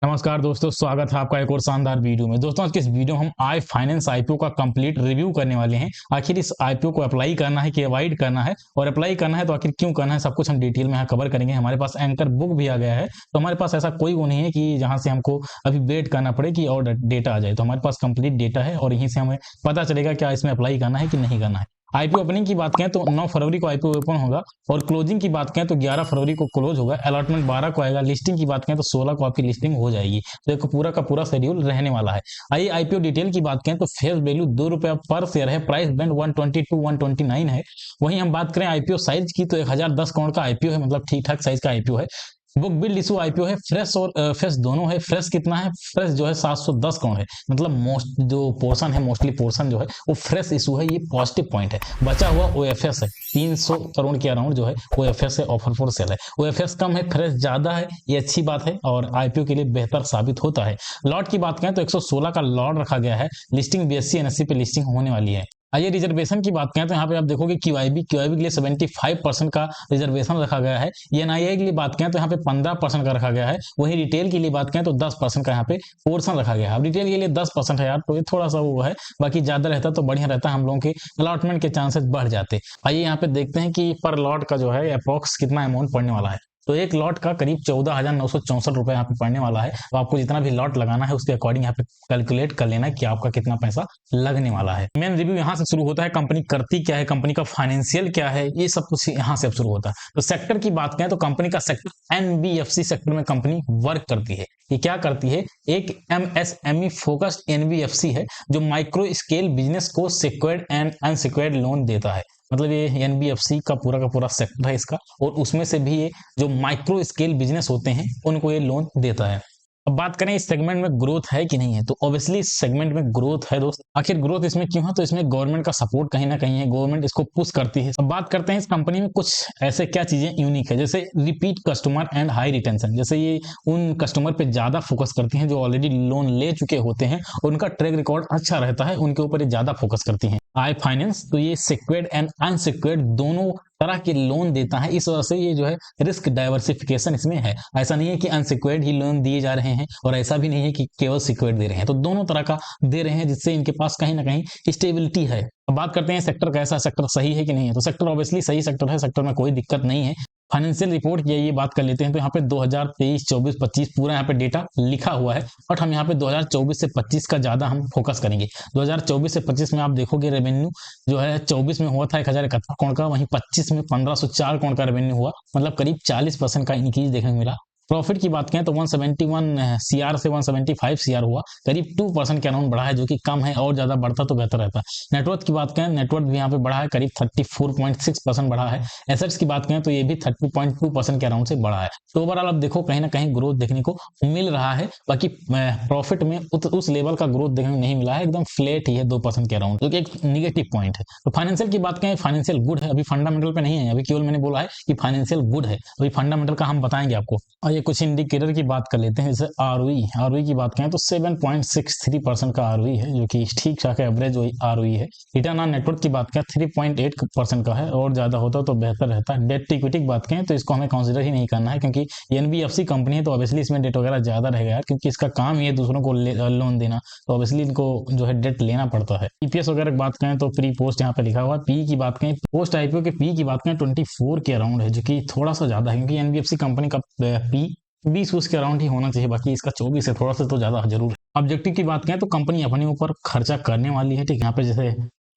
नमस्कार दोस्तों, स्वागत है आपका एक और शानदार वीडियो में। दोस्तों, आज के इस वीडियो में हम आई फाइनेंस आईपीओ का कंप्लीट रिव्यू करने वाले हैं। आखिर इस आईपीओ को अप्लाई करना है कि अवॉइड करना है, और अप्लाई करना है तो आखिर क्यों करना है, सब कुछ हम डिटेल में यहाँ कवर करेंगे। हमारे पास एंकर बुक भी आ गया है, तो हमारे पास ऐसा कोई वो नहीं है कि जहाँ से हमको अभी वेट करना पड़े कि और डेटा आ जाए। तो हमारे पास कंप्लीट डेटा है और यहीं से हमें पता चलेगा क्या इसमें अप्लाई करना है कि नहीं करना है। आईपीओ ओपनिंग की बात करें तो 9 फरवरी को आईपीओ ओपन होगा, और क्लोजिंग की बात करें तो 11 फरवरी को क्लोज होगा। अलॉटमेंट 12 को आएगा। लिस्टिंग की बात करें तो 16 को आपकी लिस्टिंग हो जाएगी। तो एक पूरा का पूरा शेड्यूल रहने वाला है। आइए आईपीओ डिटेल की बात करें तो फेस वैल्यू ₹2 पर शेयर है। प्राइस बैंड 120 to 129 है। वहीं हम बात करें आईपीओ साइज की तो 1010 करोड़ का आईपीओ है, मतलब ठीक ठाक साइज का आईपीओ है। बुक बिल्ड इशू आईपीओ है। फ्रेश और फ्रेश दोनों है। फ्रेश कितना है? फ्रेश जो है 710 करोड़ है, मतलब मोस्ट जो पोर्शन है, मोस्टली पोर्शन जो है वो फ्रेश इशू है। ये पॉजिटिव पॉइंट है। बचा हुआ ओएफएस है 300 करोड़ के अराउंड जो है ओएफएस है, ऑफर फॉर सेल है। ओएफएस कम है, फ्रेश ज्यादा है, ये अच्छी बात है और आईपीओ के लिए बेहतर साबित होता है। लॉट की बात करें तो 116 का लॉट रखा गया है। लिस्टिंग बीएससी एनएससी पे लिस्टिंग होने वाली है। आइए रिजर्वेशन की बात करें तो यहाँ पे आप देखोगे क्यूआईबी के लिए 75% का रिजर्वेशन रखा गया है। एनआईआई के लिए बात करें तो यहाँ पे 15% का रखा गया है। वहीं रिटेल के लिए बात करें तो 10% का यहाँ पे पोर्शन रखा गया है। अब रिटेल के लिए 10% है यार, तो ये थोड़ा सा वो है, बाकी ज्यादा रहता तो बढ़िया रहता, हम लोगों के अलॉटमेंट के चांसेस बढ़ जाते। आइए यहाँ पे देखते हैं कि पर लॉट का जो है अप्रॉक्स कितना अमाउंट पड़ने वाला है। तो एक लॉट का करीब 14,964 रुपए यहाँ पे पड़ने वाला है। तो आपको जितना भी लॉट लगाना है उसके अकॉर्डिंग यहाँ पे कैलकुलेट कर लेना है कि आपका कितना पैसा लगने वाला है। मेन रिव्यू यहाँ से शुरू होता है। कंपनी करती क्या है, कंपनी का फाइनेंशियल क्या है, ये सब कुछ यहाँ से शुरू होता है। तो सेक्टर की बात करें तो कंपनी का सेक्टर एनबीएफसी सेक्टर में कंपनी वर्क करती है। ये क्या करती है? एक एमएसएमई फोकस्ड एनबीएफसी है जो माइक्रो स्केल बिजनेस को सिक्योर्ड एंड अनसिक्योर्ड लोन देता है। मतलब ये एनबीएफसी का पूरा सेक्टर है इसका, और उसमें से भी ये जो माइक्रो स्केल बिजनेस होते हैं उनको ये लोन देता है। अब बात करें इस सेगमेंट में ग्रोथ है कि नहीं है, तो ऑब्वियसली इस सेगमेंट में ग्रोथ है दोस्त। आखिर ग्रोथ इसमें क्यों है? तो इसमें गवर्नमेंट का सपोर्ट कहीं ना कहीं है, गवर्नमेंट इसको पुश करती है। अब बात करते हैं इस कंपनी में कुछ ऐसे क्या चीजें यूनिक है, जैसे repeat customer and high retention. जैसे ये उन कस्टमर पे ज्यादा फोकस करती हैं जो ऑलरेडी लोन ले चुके होते हैं, उनका ट्रैक रिकॉर्ड अच्छा रहता है, उनके ऊपर ये ज्यादा फोकस करती हैं। आई फाइनेंस तो ये सिक्योर्ड एंड अनसिक्योर्ड दोनों तरह के लोन देता है। इस वजह से ये जो है रिस्क डाइवर्सिफिकेशन इसमें है। ऐसा नहीं है कि अनसिक्योर्ड ही लोन दिए जा रहे हैं, और ऐसा भी नहीं है कि केवल सिक्योर्ड दे रहे हैं। तो दोनों तरह का दे रहे हैं, जिससे इनके पास कहीं ना कहीं स्टेबिलिटी है। अब बात करते हैं सेक्टर कैसा, सेक्टर सही है कि नहीं है। तो सेक्टर ऑब्वियसली सही सेक्टर है, सेक्टर में कोई दिक्कत नहीं है। फाइनेंशियल रिपोर्ट की ये बात कर लेते हैं तो यहाँ पे 2023, 24, 25 पूरा यहाँ पे डेटा लिखा हुआ है, बट हम यहाँ पे 2024 से 25 का ज्यादा हम फोकस करेंगे। 2024 से 25 में आप देखोगे रेवेन्यू जो है 24 में हुआ था 1071 करोड़ का, वहीं 25 में 1504 करोड़ का रेवेन्यू हुआ, मतलब करीब 40% का इंक्रीज देखने को मिला। प्रॉफिट की बात करें तो 171 सीआर से 175 सीआर हुआ, करीब 2% के अराउंड बढ़ा है, जो कि कम है, और ज्यादा बढ़ता तो बेहतर रहता। नेटवर्थ की बात करें, नेटवर्थ भी यहाँ पे बढ़ा है, करीब 34.6% बढ़ा है। एसेट्स की बात करें तो ये भी 30.2% के अराउंड से बढ़ा है। तो ओवरऑल आप देखो कहीं ना कहीं ग्रोथ देखने को मिल रहा है। बाकी प्रॉफिट में उस लेवल का ग्रोथ देखने को नहीं मिला है, एकदम फ्लैट ही है 2% के अराउंड, जो कि एक निगेटिव पॉइंट है। तो फाइनेंशियल की बात करें, फाइनेंशियल गुड है, अभी फंडामेंटल पे नहीं है, अभी केवल मैंने बोला है कि फाइनेंशियल गुड है, अभी फंडामेंटल का हम बताएंगे आपको। और ये कुछ इंडिकेटर की बात कर लेते हैं, जैसे आरओई की बात करें तो 7.63% का आरओई है, जो कि ठीक ठाक एवरेज आरओई है। रिटर्न ऑन नेटवर्थ की बात करें 3.8% का है, और ज्यादा होता तो बेहतर रहता। डेट इक्विटी की बात करें तो इसको हमें कंसीडर ही नहीं करना है, क्योंकि एनबीएफसी कंपनी है, तो ऑब्वियसली इसमें डेट वगैरह ज्यादा रहेगा यार, क्योंकि इसका काम ही है दूसरों को लोन देना, तो ऑब्वियसली इनको जो है डेट लेना पड़ता है। ईपीएस वगैरह की बात करें तो प्री पोस्ट यहाँ पे लिखा हुआ है। पी की बात करें, पोस्ट आईपीओ के पी की बात करें 24 के अराउंड है, जो कि थोड़ा सा ज्यादा है, क्योंकि एनबीएफसी कंपनी का पी 20 के अराउंड ही होना चाहिए, बाकी इसका 24 है, थोड़ा सा तो ज्यादा जरूर है। ऑब्जेक्टिव की बात करें तो कंपनी अपने ऊपर खर्चा करने वाली है, ठीक। यहाँ पे जैसे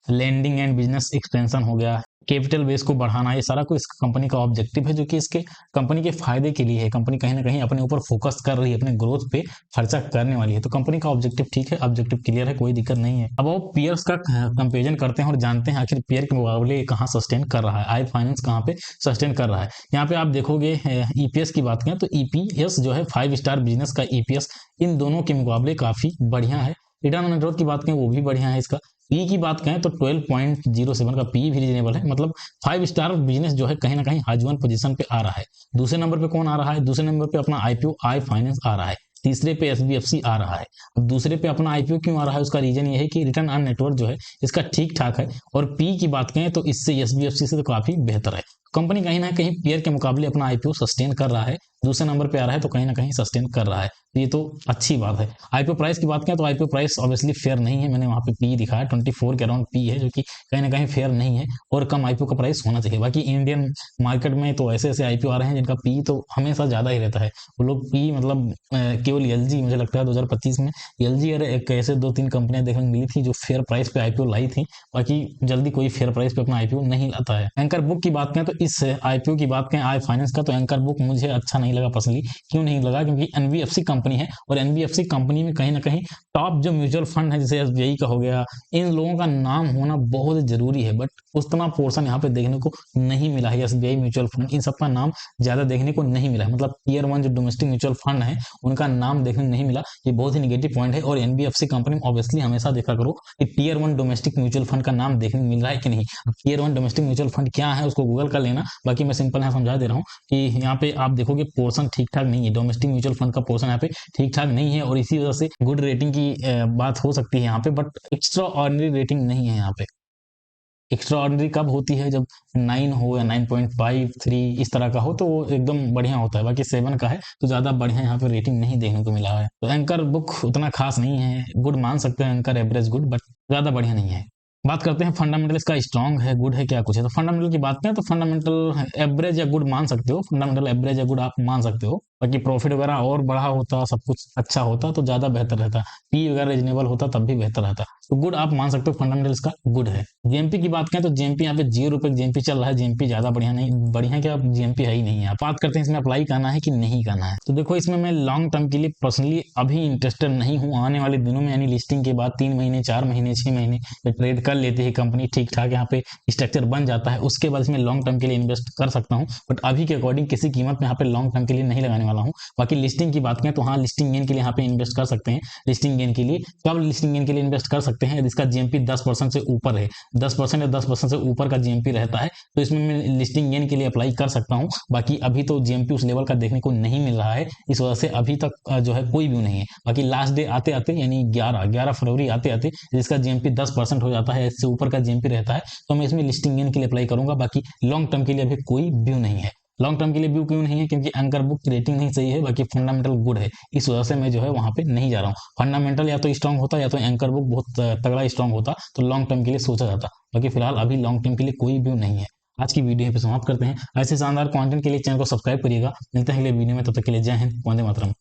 लैंडिंग एंड बिजनेस एक्सपेंशन हो गया, कैपिटल बेस को बढ़ाना, ये सारा कुछ कंपनी का ऑब्जेक्टिव है, जो कि इसके कंपनी के फायदे के लिए है। कंपनी कहीं ना कहीं अपने ऊपर फोकस कर रही है, अपने ग्रोथ पे खर्चा करने वाली है, तो कंपनी का ऑब्जेक्टिव ठीक है, ऑब्जेक्टिव क्लियर है, कोई दिक्कत नहीं है। अब वो पीयर्स का कंपेरिजन करते हैं और जानते हैं आखिर पीयर के मुकाबले कहाँ सस्टेन कर रहा है, आई फाइनेंस कहाँ पे सस्टेन कर रहा है। यहाँ पे आप देखोगे ईपीएस की बात करें तो ईपीएस जो है 5 स्टार बिजनेस का ईपीएस इन दोनों के मुकाबले काफी बढ़िया है। रिटर्न ऑन नेटवर्थ की बात करें वो भी बढ़िया है इसका। पी की बात करें तो 12.07 का पी भी रीजनेबल है, मतलब 5 स्टार बिजनेस जो है कहीं ना कहीं हाईजवन पोजीशन पे आ रहा है। दूसरे नंबर पे कौन आ रहा है? दूसरे नंबर पे अपना आईपीओ आई फाइनेंस आ रहा है। तीसरे पे एसबीएफसी आ रहा है। अब दूसरे पे अपना आईपीओ क्यों आ रहा है? उसका रीजन ये है कि रिटर्न ऑन नेटवर्थ जो है इसका ठीक ठाक है, और पी की बात करें तो इससे एसबीएफसी से तो काफी बेहतर है। कंपनी कहीं ना कहीं पेयर के मुकाबले अपना आईपीओ सस्टेन कर रहा है, दूसरे नंबर पे आ रहा है तो कहीं ना कहीं सस्टेन कर रहा है, तो ये तो अच्छी बात है। आईपीओ प्राइस की बात करें तो आईपीओ प्राइस ऑब्वियसली फेयर नहीं है, मैंने वहाँ पे पी दिखाया 24 के अराउंड पी है, जो कि कहीं ना कहीं फेयर नहीं है और कम आईपीओ का प्राइस होना चाहिए। बाकी इंडियन मार्केट में तो ऐसे ऐसे आईपीओ आ रहे हैं जिनका पी तो हमेशा ज़्यादा ही रहता है, वो लोग पी मतलब केवल एलजी, मुझे लगता है 2025 में एलजी और एक ऐसे 2-3 कंपनियां देखने को मिली थी जो फेयर प्राइस पे आईपीओ लाई थी, बाकी जल्दी कोई फेयर प्राइस पे अपना आईपीओ नहीं लाता है। एंकर बुक की बात करें तो इस आईपीओ की बात करें आई फाइनेंस का, तो एंकर बुक मुझे अच्छा नहीं लगा पर्सनली। क्यों नहीं लगा? क्योंकि एनबीएफसी कंपनी है और एनबीएफसी कंपनी में कहीं ना कहीं टॉप जो म्यूचुअल फंड है जैसे एसबीआई का हो गया, इन लोगों का नाम होना बहुत जरूरी है, बट उतना पोर्शन यहाँ पे देखने को नहीं मिला है। एसबीआई म्यूचुअल फंड इन सबका नाम ज्यादा देखने को नहीं मिला है, मतलब टीयर 1 जो डोमेस्टिक म्यूचुअल फंड है उनका नाम देखने को नहीं मिला, ये बहुत ही निगेटिव पॉइंट है। और एनबीएफसी कंपनी में ऑब्वियसली हमेशा देखा करो कि टीयर 1 डोमेस्टिक म्यूचुअल फंड का नाम देखने को मिल रहा है कि नहीं। टीयर 1 डोमेस्टिक म्यूचुअल फंड क्या है उसको गूगल कर लेना, बाकी मैं सिंपल यहाँ समझा दे रहा हूँ कि यहाँ पे आप देखोगे पोर्शन ठीक ठाक नहीं है, डोमेस्टिक म्यूचुअल फंड का पोर्शन यहाँ पे ठीक ठाक नहीं है और इसी वजह से गुड रेटिंग की बात हो सकती है यहाँ पे, बट एक्स्ट्रा ऑर्डिनरी रेटिंग नहीं है यहाँ पे। एक्स्ट्रा ऑर्डिनरी कब होती है? जब 9 हो या 9.53 इस तरह का हो तो वो एकदम बढ़िया होता है, बाकी 7 का है तो ज़्यादा बढ़िया यहाँ पे रेटिंग नहीं देखने को मिला है। तो एंकर बुक उतना खास नहीं है, गुड मान सकते हैं एंकर, एवरेज गुड, बट ज़्यादा बढ़िया नहीं है। बात करते हैं फंडामेंटल इसका स्ट्रांग है, गुड है, क्या कुछ है। तो फंडामेंटल की बात करें तो फंडामेंटल एवरेज या गुड मान सकते हो, फंडामेंटल एवरेज या गुड आप मान सकते हो, बाकी प्रॉफिट वगैरह और बढ़ा होता, सब कुछ अच्छा होता तो ज्यादा बेहतर रहता, पी वगैरह रीजनेबल होता तब भी बेहतर रहता। तो गुड आप मान सकते हो, फंडामेंटल इसका गुड है। जीएमपी की बात करें तो जीएमपी यहाँ पे ₹0 जीएमपी चल रहा है, जीएमपी ज्यादा बढ़िया नहीं, बढ़िया क्या जीएमपी है ही नहीं है। बात करते हैं इसमें अप्लाई करना है कि नहीं करना है। तो देखो इसमें मैं लॉन्ग टर्म के लिए पर्सनली अभी इंटरेस्टेड नहीं हूँ, आने वाले दिनों में यानी लिस्टिंग के बाद 3 महीने 4 महीने 6 महीने ट्रेड कर लेती है कंपनी, ठीक ठाक यहाँ पे स्ट्रक्चर बन जाता है, उसके बाद इसमें लॉन्ग टर्म के लिए इन्वेस्ट कर सकता हूँ, बट अभी के अकॉर्डिंग किसी कीमत में यहाँ पे लॉन्ग टर्म के लिए नहीं लगाने वाला हूँ। बाकी लिस्टिंग की बात करें तो हाँ, लिस्टिंग गेन के लिए यहाँ पे इन्वेस्ट कर सकते हैं। लिस्टिंग गेन के लिए कब लिस्टिंग गेन के लिए इन्वेस्ट कर सकते हैं? जिसका जीएमपी 10% से ऊपर है, 10% या 10% से ऊपर का जीएमपी रहता है तो इसमें मैं लिस्टिंग गेन के लिए अप्लाई कर सकता हूँ। बाकी अभी तो जीएमपी उस लेवल का देखने को नहीं मिल रहा है, इस वजह से अभी तक जो है कोई व्यू नहीं है। बाकी लास्ट डे आते आते यानी 11 फरवरी आते आते जिसका जीएमपी 10% हो जाता है, इससे ऊपर का जीएमपी रहता है, तो मैं इसमें लिस्टिंग गेन के लिए अप्लाई करूंगा। बाकी लॉन्ग टर्म के लिए अभी कोई व्यू नहीं है। लॉन्ग टर्म के लिए व्यू क्यों नहीं है? क्योंकि एंकर बुक की रेटिंग नहीं सही है, बाकी फंडामेंटल गुड है, इस वजह से मैं जो है वहां पे नहीं जा रहा हूँ। फंडामेंटल या तो स्ट्रांग होता या तो एंकर बुक बहुत तगड़ा स्ट्रांग होता तो लॉन्ग टर्म के लिए सोचा जाता, बाकी फिलहाल अभी लॉन्ग टर्म के लिए कोई व्यू नहीं है। आज की वीडियो पे समाप्त करते हैं। ऐसे शानदार कंटेंट के लिए चैनल को सब्सक्राइब करिएगा। मिलते हैं अगले वीडियो में, तब तक के लिए जय हिंद, वंदे मातरम।